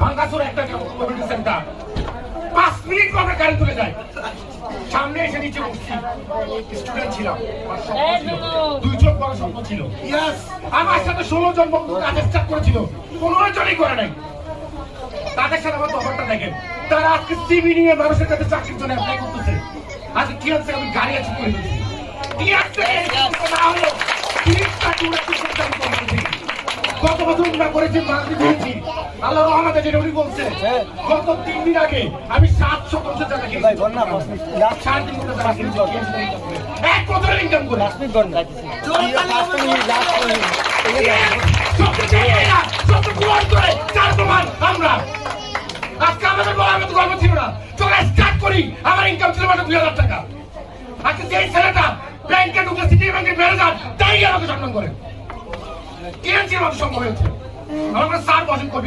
ভাঙ্গাসুর একটা community centre 5 minute পর গাড়ি তুলে যায় সামনে এসে নিচে বসছি স্টুডেন্ট ছিলাম দুই চোখ বড় স্বপ্ন ছিল আমার সাথে 16 জন বন্ধু কাজ স্টার্ট করেছিল 15 জনই করে নাই তাদের সাথে আমার তফাৎটা দেখেন তারা আজকে সিভি নিয়ে মানুষের কাছে চাকরির জন্য অ্যাপ্লাই করতেছে আজকে কি আছে আমি গাড়ি আছে করে দিচ্ছি কি আছে না হলো 30টা টুরিস্ট সেন্টার করেছি গত বছর আমরা করেছি মাগরি দিয়েছি আল্লাহ রহমতে যেটা উনি বলছে গত 3 দিন আগে আমি 700 কোটি টাকা খেয়েছি ভাই বন্যা 4 দিন করে টাকা খেয়েছি এক বছরের ইনকাম করে লাস্ট গন যাইতেছি সব পূরণ করে চার প্রমাণ আমরা আজকে আমাদের বলার মতো গল্প ছিল না চলে স্টার্ট করি আমার ইনকাম ছিল মাত্র 2000 টাকা আজকে যে ছেলেটা ব্যাংকে ঢুকে সিটি ব্যাংকের ম্যানেজার তাই আমাকে সম্মান করে কে আছে আমাকে সম্মান হয়েছে আমার স্যার বসেন কবি